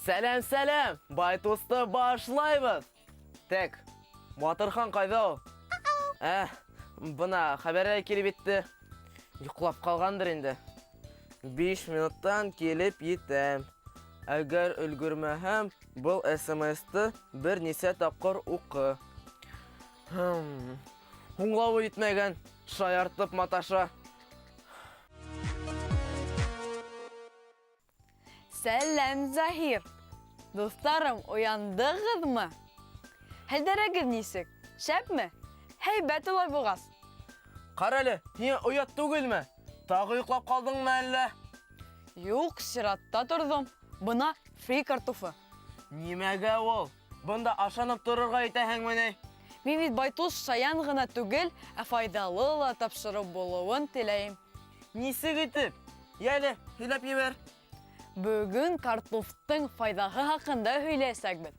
Сәлем, байтусты башлайбыз. Тек, Батырхан қайда ул? Бына хәбәрләр килеп итте. Йоклап калгандыр инде. 5 минуттан килеп етәм. Әгәр өлгермәһәм, бұл СМС-ты бер нисә тапкыр укы. Хуңлавы итмәгән, шаяртып маташа. Сәлем, Захир. Достарым, уяндығызмы? Хәлдәрәгез нисек? Шәпме? Һәйбәт улай бугаз. Карале, һин уят түгелме? Тагы йоклап калдыңмы әллә? Юк, сиратта тордым. Бына фри картофы. Нимәгә ул? Бында ашанып торырга итәһеңме ни? Мин бит байтус шаян гына түгел, ә файдалы ла тапшырып булуын теләйем. Нисек итеп? Яле, һөйләп ебәр. Бүген картофтың файдаһы хакында һөйләсәкбез.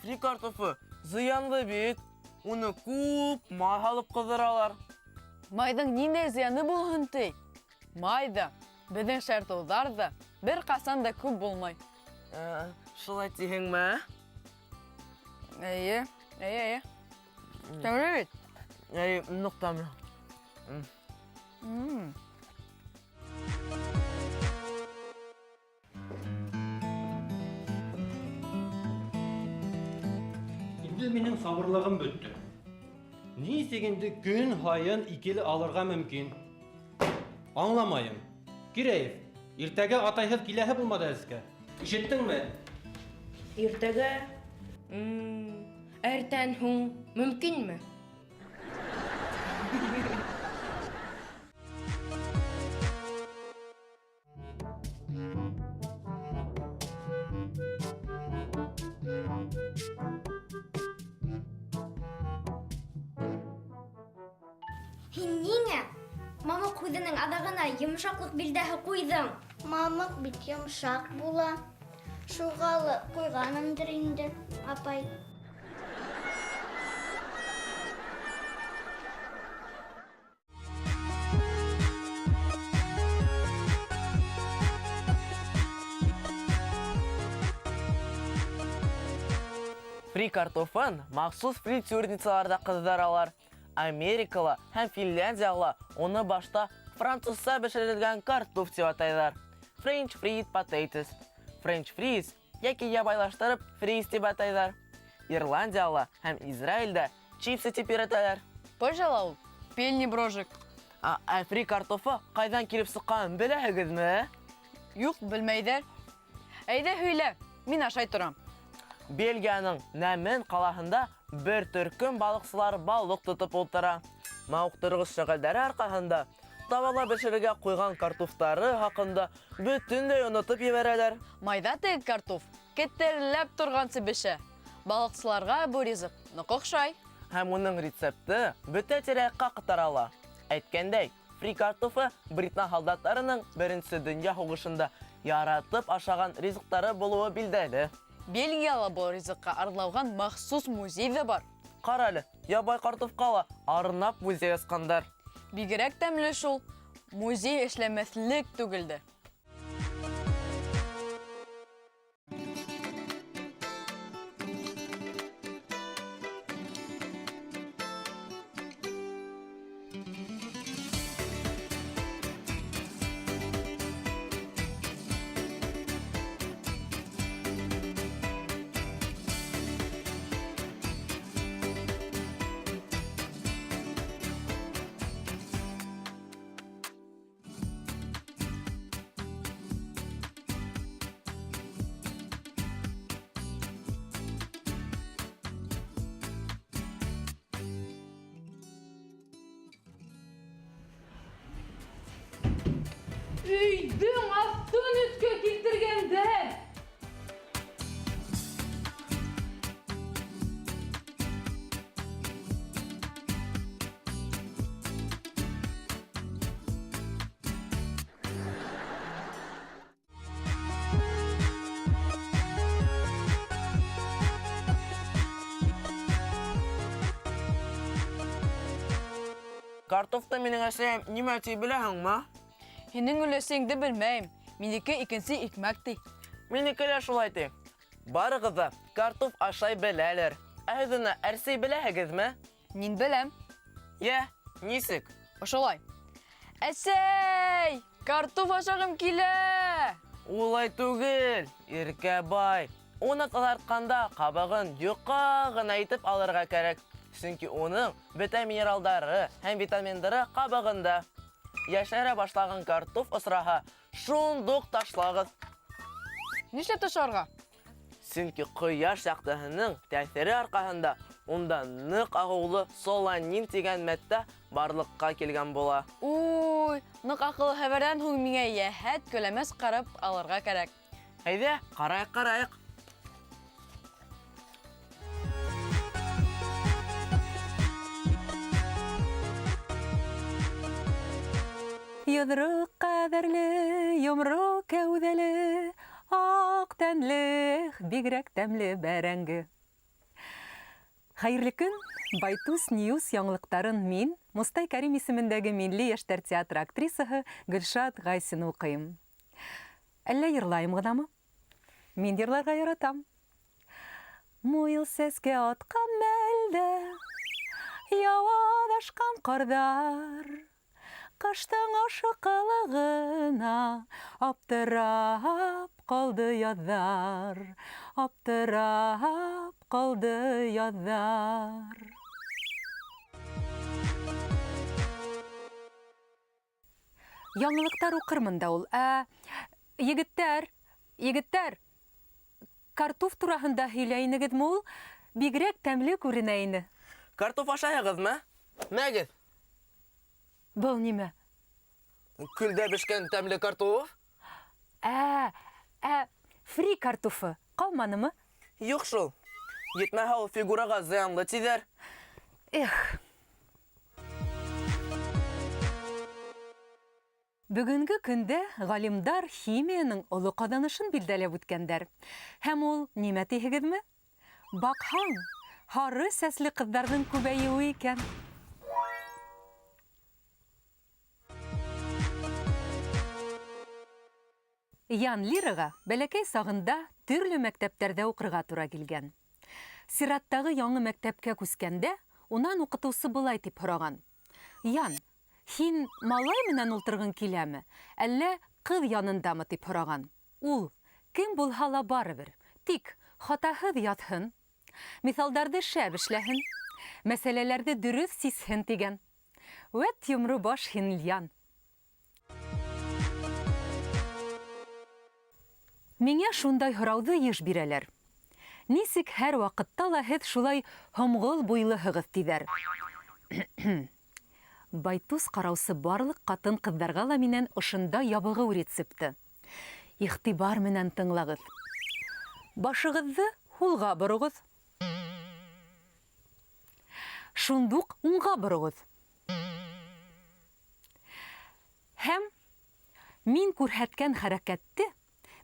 Фри картофы зыянлы бит. Уны күп май алып кыздыралар. Майдың ниндәй зыяны булһын ти? Майда безнең шартылдарда бер касан да күп булмай. Шулай тиһеңме? Әйе. Тәмле бит. Нуктамы. Инде минең сабырлыгым бөтте. Ни дигәндә көн һайын икеле алырга мөмкин. Аңламаем. Киреев, иртәгә атайһыз киләһе булмады әскә. Ишеттеңме? Иртәгә? Әртән һуң мөмкинме? Һин ниңә? Мамык күҙенең аҙағына йомшаҡлыҡ билдәһе ҡуйҙың. Мамык бит йомшаҡ була. Шуғалы ҡуйғанымдыр инде, апай. Фри картофын махсус фритюрницаларда кыздыралар. Америкала һәм Финляндияла оны башта французса бешерелгән картоф дип атайлар. French fried potatoes. French fries яки ябайлаштырып фриз дип атайлар. Ирландияла һәм Израильдә чипсы дип йөртәләр. Пожалуй, пельни брожек. Фри картофы кайдан килеп сыкканын беләһегезме? Юк, белмәйҙәр. Әйҙә һөйлә, мин ашай торам. Бельгияның Нәмен ҡалаһында бер төркөм балыҡсылар балыҡ тотоп ултыра. Мауыҡтырғыс шөғөлдәре арҡаһында табала бешерергә ҡуйған картуфтары хаҡында бөтөнләй онотоп ебәрәләр. Майҙа теге картоф кетерләп торғансы бешә. Балыҡсыларға бу ризыҡ ныҡ оҡшай. Һәм уның рецепты бөтә тирә-яҡҡа ҡытарала. Әйткәндәй, фри картофы Британ һалдаттарының Беренсе дөнья һуғышында яратып ашаған ризыҡтары булыуы билдәле. Бельгияла был ризыҡҡа арналған махсус музей ҙа бар. Ҡарале, ябай картофҡа ла арнап музей асҡандар. Бигерәк тәмле шул. Музей эшләмәҫлек түгелде. Өйдөң астын өскә килтергәндәр. Картофты минең әсәйем нимә ти беләһеңме? Һинең өләсеңде белмәйем. Минеке икенсе икмәк ти. Минеке лә шулай ти. Барыгыз да картоф ашай беләләр. Ә һез уны әрсей беләһегезме? Мин беләм. Я, нисек? Ошолай. Әсәй! Картоф ашағым килә! Улай түгел, Иркәбай. Уны тазартканда кабыгын юка гына итеп алырга кирәк. Чөнки уның бөтен минералдары һәм витаминнары кабыгында. Яшәрә башлаган картоф осраһа, шундук ташлагыз. Нишләп ташарга? Чөнки кояш яктыһының тәэсире аркаһында унда нык агулы соланин дигән матдә барлыкка килгән була. Уй, нык акыллы хәбәрдән һуң миңә яһәт көләмәс карап алырга кирәк. Әйдә, карайык. Йодрык кадерле, йомры кәүдәле, ак тәнле, бигрәк тәмле бәрәңге. Хәерле көн, Байтус Ньюс яңлыктарын мин, Мостай Кәрим исемендәге Милли яшьтәр театры актрисаһы Гөлшат Гайсин укыйм. Әллә йырлайым гынамы? Мин йырларга яратам. Муйыл сәскә аткан мәлдә, явадашкан кардар, кыштың ашыкылыгына аптырап калды яздар, аптырап калды яздар. Яңлыктар укырмын да ул. Егеттәр, картоф тураһында һөйләйнегезме ул? Бигрәк тәмле күренә ине. Картоф ашайыгызмы? Мәгез, Был нимә? күлдә бешкән тәмле картоф? Фри картофы калманымы? Юк шул. Етмәһә ул фигурага зыянлы тиҙәр. Эх. Бүгенге көндә галимдар химияның олы ҡаҙанышын билдәләп үткәндәр. Һәм ул нимә тиһегеҙме? Баҡһаң, һары сәсле ҡыҙҙарҙың күбәйеүе икән. Ян Лираға бәләкәй сағында төрлө мәктәптәрҙә уҡырға тура килгән. Сираттағы яңы мәктәпкә күскәндә, унан уҡытыусы былай тип һораған. Ян, һин малай менән ултырғың киләме, әллә ҡыҙ янындамы тип һораған. Ул, кем булһа ла барыбер, тик хатаһыҙ яҙһын, миҫалдарҙы шәп эшләһен, мәсьәләләрҙе дөрөҫ сисһен тигән. Вәт йомро баш һин, Ян. Миңә шундай һорауҙы йыш бирәләр. Нисек һәр ваҡытта ла һеҙ шулай һомғол буйлыһығыҙ тиҙәр. Байтус ҡараусы барлыҡ ҡатын ҡыҙҙарға ла минән ошонда ябығыу рецепты. Иғтибар менән тыңлағыҙ. Башығыҙҙы һулға бороғоҙ. Шундуҡ уңға бороғоҙ. Һәм мин күрһәткән хәрәкәтте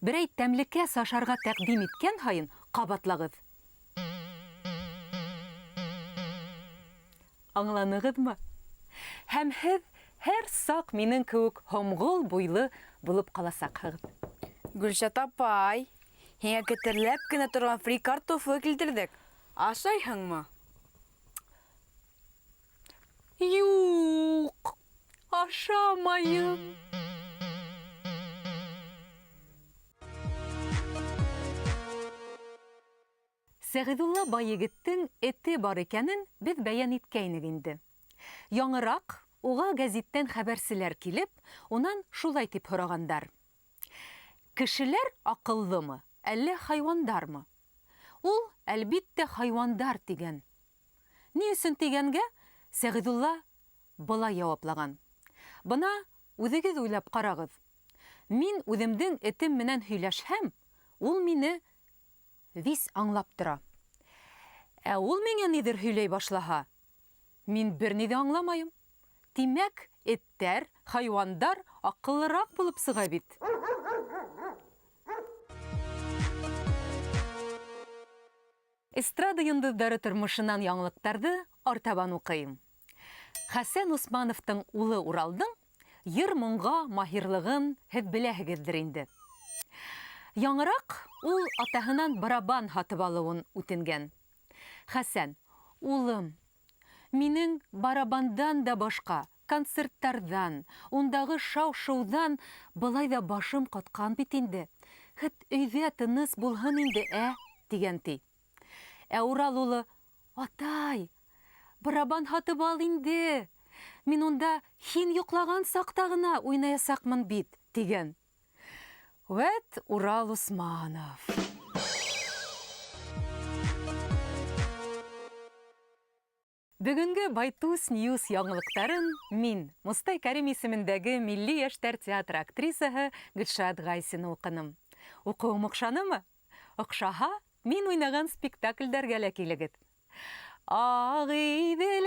берәй тәмлекәс ашарға тәҡдим иткән һайын ҡабатлағыҙ. Аңланығыҙмы? Һәм һеҙ һәр саҡ минең кеүек һомғол буйлы булып ҡаласаҡһығыҙ. Гөлшат апай, һиңә кетерләп кенә торған фри картофы килтерҙек. Ашайһыңмы? Юҡ, ашамайым. Сәғиҙулла бай егеттең эте бар икәнен беҙ бәйән иткәйнек инде. Яңыраҡ уға гәзиттән хәбәрселәр килеп, унан шулай тип һорағандар. Кешеләр аҡыллымы, әллә хайуандармы? Ул, әлбиттә, хайуандар тигән. Ни өсөн тигәнгә, Сәғиҙулла былай яуаплаған. Бына үҙегеҙ уйлап ҡарағыҙ. Мин үҙемдең этем менән һөйләшһәм, ул мине вис аңлап тора. Ә ул миңә ниҙер һөйләй башлаһа, мин бер ни ҙә аңламайым. Тимәк, эттәр, хайуандар аҡыллыраҡ булып сыға бит. Эстрада йондоҙҙары тормошонан яңылыҡтарҙы артабан уҡыйым. Хәсән Усмановтың улы Уралдың йыр-моңға маһирлығын һеҙ беләһегеҙҙер инде. Яңыраҡ ул атаһынан барабан һатып алыуын үтенгән. Хәсән, улым, минең барабандан да башка, концерттардан, ундағы шау-шыуҙан былай да башым ҡатҡан бит инде. Хет өйҙә тыныс булһын инде, тигән ти. Ә Урал улы, атай, барабан һатып ал инде. Мин унда һин йоҡлаған саҡта ғына уйнаясаҡмын бит, тигән. Вәт Урал Усманов. Бөгөнгө Байтус Ньюс яңылыҡтарын мин, Мостай Кәрим исемендәге Милли йәштәр театры актрисаһы Гөлшат Ғайсина уҡыным. Уҡыуым оҡшанымы? Оҡшаһа, мин уйнаған спектаклдәргә лә килегеҙ. Ағиҙелдәргә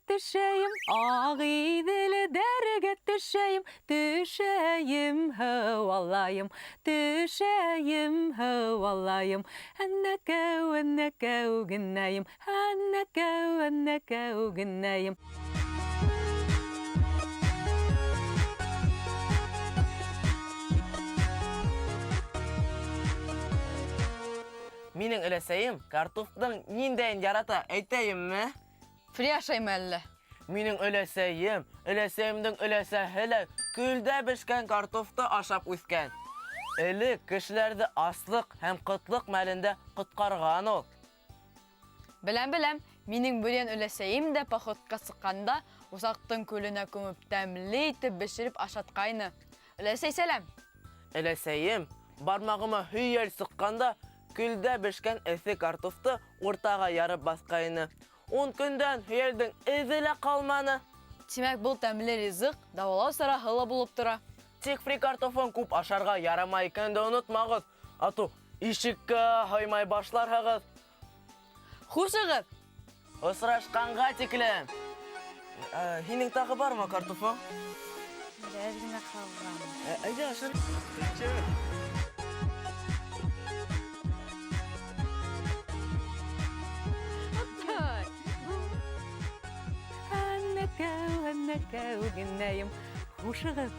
төшәйем, ағиҙелдәргә төшәйем, төшәйем һыуалайым, төшәйем һыуалайым, әннәкәү, әннәкәү генәйем, әннәкәү, әннәкәү генәйем. Минең өләсәйем картуфтың ниндәйен ярата, әйтәйемме? Фри ашаймы әллә? Минең өләсәйемдең өләсәһе лә күлдә бешкән картуфты ашап үҫкән. Элек кешеләрҙе аслык һәм ҡытлыҡ мәлендә ҡотҡарған ул. Беләм, минең бүрән өләсәйем дә походка сыҡҡанда усаҡтың күленә күмеп тәмле итеп бешереп ашатҡайны. Өләсәй, сәләм. Өләсәйем бармағыма һөйәл сыҡҡанда күлдә бешкән эҫе картуфты уртаға ярып баҫҡайны. 10 көндән һөйәлдең эҙе лә ҡалманы. Тимәк, был тәмле ризыҡ дауалау сараһы ла булып тора. Тик фри картофын күп ашарға ярамай икәнде онотмағыҙ. Ату ишеккә һыймай башларһығыҙ. Хушығыҙ! Осрашҡанға тиклем. Һинең тағы бармы картофың? Бер генә ҡалған. Әйҙә, ашыр. Әннәкәү генәйем, хушығыҙ.